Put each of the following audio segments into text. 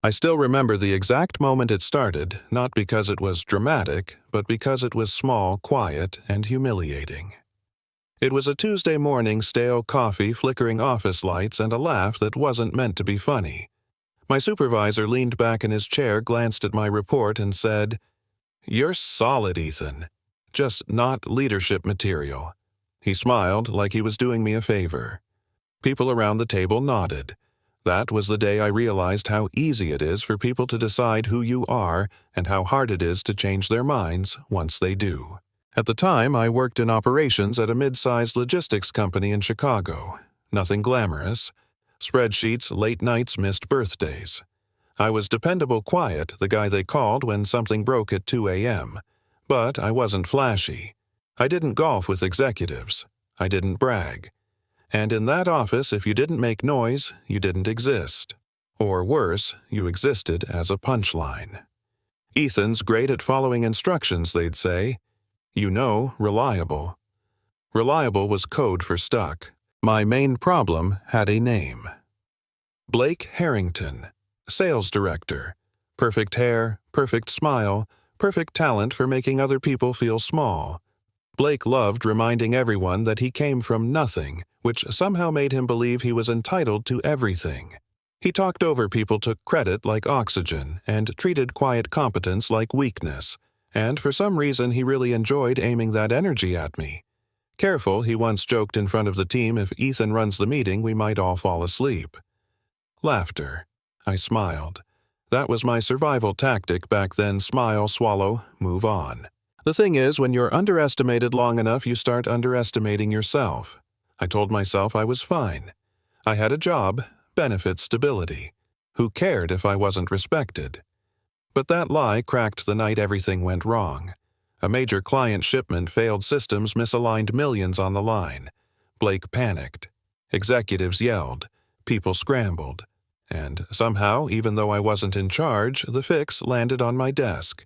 I still remember the exact moment it started, not because it was dramatic, but because it was small, quiet, and humiliating. It was a Tuesday morning, stale coffee, flickering office lights, and a laugh that wasn't meant to be funny. My supervisor leaned back in his chair, glanced at my report, and said, "You're solid, Ethan. Just not leadership material." He smiled like he was doing me a favor. People around the table nodded. That was the day I realized how easy it is for people to decide who you are and how hard it is to change their minds once they do. At the time, I worked in operations at a mid-sized logistics company in Chicago. Nothing glamorous. Spreadsheets, late nights, missed birthdays. I was dependable quiet, the guy they called when something broke at 2 a.m. But I wasn't flashy. I didn't golf with executives. I didn't brag. And in that office, if you didn't make noise, you didn't exist. Or worse, you existed as a punchline. "Ethan's great at following instructions," they'd say. Reliable. Reliable was code for stuck. My main problem had a name. Blake Harrington, sales director. Perfect hair, perfect smile, perfect talent for making other people feel small. Blake loved reminding everyone that he came from nothing, which somehow made him believe he was entitled to everything. He talked over people, took credit like oxygen, and treated quiet competence like weakness. And for some reason he really enjoyed aiming that energy at me. Careful, he once joked in front of the team, if Ethan runs the meeting, we might all fall asleep. Laughter. I smiled. That was my survival tactic back then: smile, swallow, move on. The thing is, when you're underestimated long enough, you start underestimating yourself. I told myself I was fine. I had a job, benefits, stability. Who cared if I wasn't respected? But that lie cracked the night everything went wrong. A major client shipment failed, systems misaligned, millions on the line. Blake panicked. Executives yelled. People scrambled. And somehow, even though I wasn't in charge, the fix landed on my desk.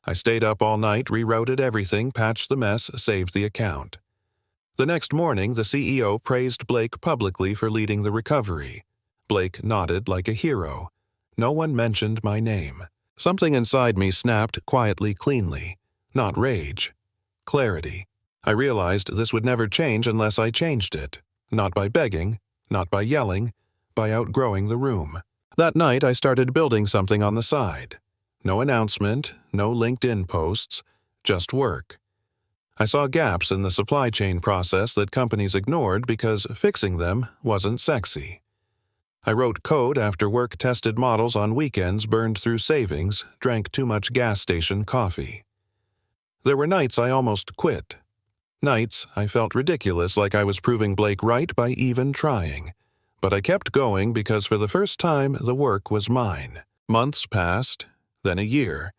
I stayed up all night, rerouted everything, patched the mess, saved the account. The next morning, the CEO praised Blake publicly for leading the recovery. Blake nodded like a hero. No one mentioned my name. Something inside me snapped quietly, cleanly. Not rage. Clarity. I realized this would never change unless I changed it. Not by begging, not by yelling, by outgrowing the room. That night, I started building something on the side. No announcement, no LinkedIn posts, just work. I saw gaps in the supply chain process that companies ignored because fixing them wasn't sexy. I wrote code after work, tested models on weekends, burned through savings, drank too much gas station coffee. There were nights I almost quit. Nights I felt ridiculous, like I was proving Blake right by even trying. But I kept going because for the first time the work was mine. Months passed, then a year.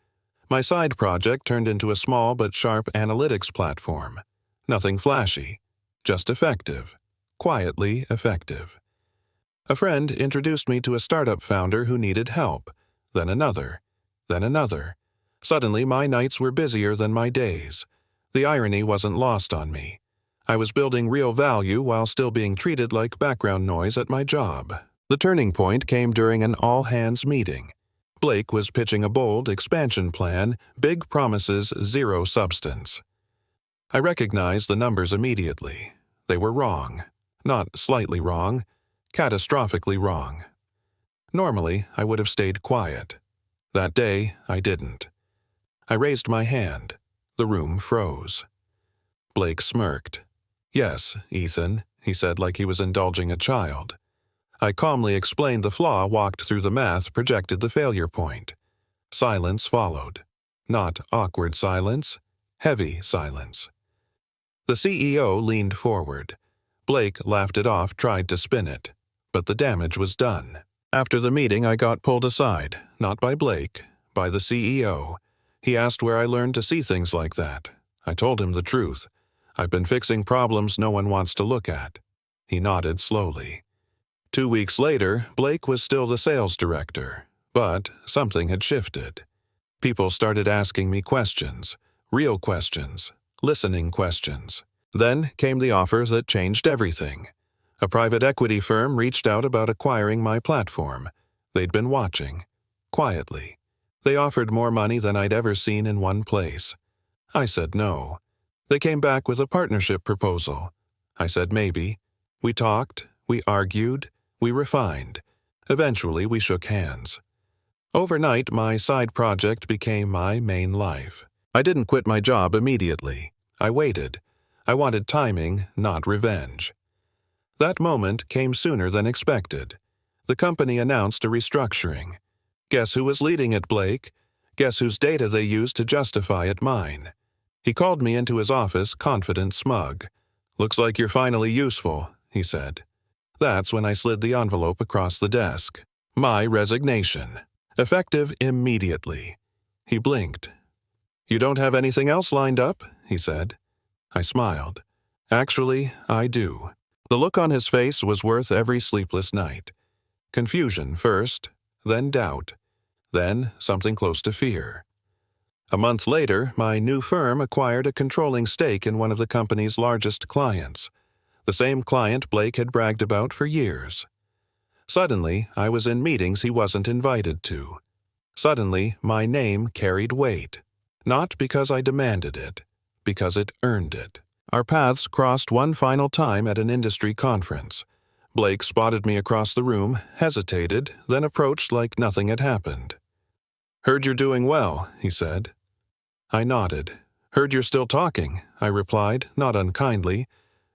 My side project turned into a small but sharp analytics platform. Nothing flashy, just effective. Quietly effective. A friend introduced me to a startup founder who needed help. Then another. Then another. Suddenly my nights were busier than my days. The irony wasn't lost on me. I was building real value while still being treated like background noise at my job. The turning point came during an all-hands meeting. Blake was pitching a bold expansion plan, big promises, zero substance. I recognized the numbers immediately. They were wrong. Not slightly wrong, catastrophically wrong. Normally, I would have stayed quiet. That day, I didn't. I raised my hand. The room froze. Blake smirked. "Yes, Ethan," he said like he was indulging a child. I calmly explained the flaw, walked through the math, projected the failure point. Silence followed. Not awkward silence, heavy silence. The CEO leaned forward. Blake laughed it off, tried to spin it. But the damage was done. After the meeting, I got pulled aside, not by Blake, by the CEO. He asked where I learned to see things like that. I told him the truth. I've been fixing problems no one wants to look at. He nodded slowly. 2 weeks later, Blake was still the sales director, but something had shifted. People started asking me questions, real questions, listening questions. Then came the offer that changed everything. A private equity firm reached out about acquiring my platform. They'd been watching. quietly. They offered more money than I'd ever seen in one place. I said no. They came back with a partnership proposal. I said maybe. We talked, we argued, we refined. Eventually, we shook hands. Overnight, my side project became my main life. I didn't quit my job immediately. I waited. I wanted timing, not revenge. That moment came sooner than expected. The company announced a restructuring. Guess who was leading it, Blake? Guess whose data they used to justify it mine? He called me into his office, confident, smug. "Looks like you're finally useful," he said. That's when I slid the envelope across the desk. My resignation. Effective immediately. He blinked. "You don't have anything else lined up?" he said. I smiled. "Actually, I do." The look on his face was worth every sleepless night. Confusion first, then doubt, then something close to fear. A month later, my new firm acquired a controlling stake in one of the company's largest clients, the same client Blake had bragged about for years. Suddenly, I was in meetings he wasn't invited to. Suddenly, my name carried weight. Not because I demanded it, because it earned it. Our paths crossed one final time at an industry conference. Blake spotted me across the room, hesitated, then approached like nothing had happened. "Heard you're doing well," he said. I nodded. "Heard you're still talking," I replied, not unkindly,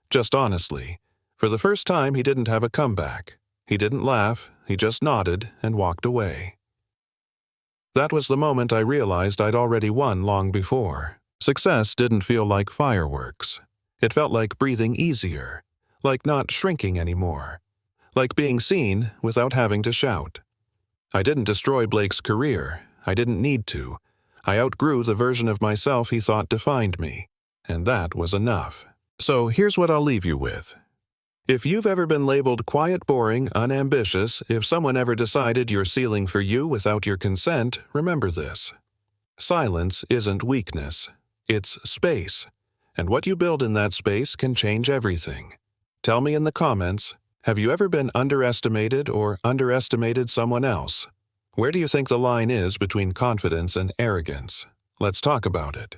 just honestly. For the first time, he didn't have a comeback. He didn't laugh, he just nodded and walked away. That was the moment I realized I'd already won long before. Success didn't feel like fireworks. It felt like breathing easier, like not shrinking anymore, like being seen without having to shout. I didn't destroy Blake's career. I didn't need to. I outgrew the version of myself he thought defined me, and that was enough. So here's what I'll leave you with. If you've ever been labeled quiet, boring, unambitious, if someone ever decided your ceiling for you without your consent, remember this. Silence isn't weakness. It's space. And what you build in that space can change everything. Tell me in the comments, have you ever been underestimated or underestimated someone else? Where do you think the line is between confidence and arrogance? Let's talk about it.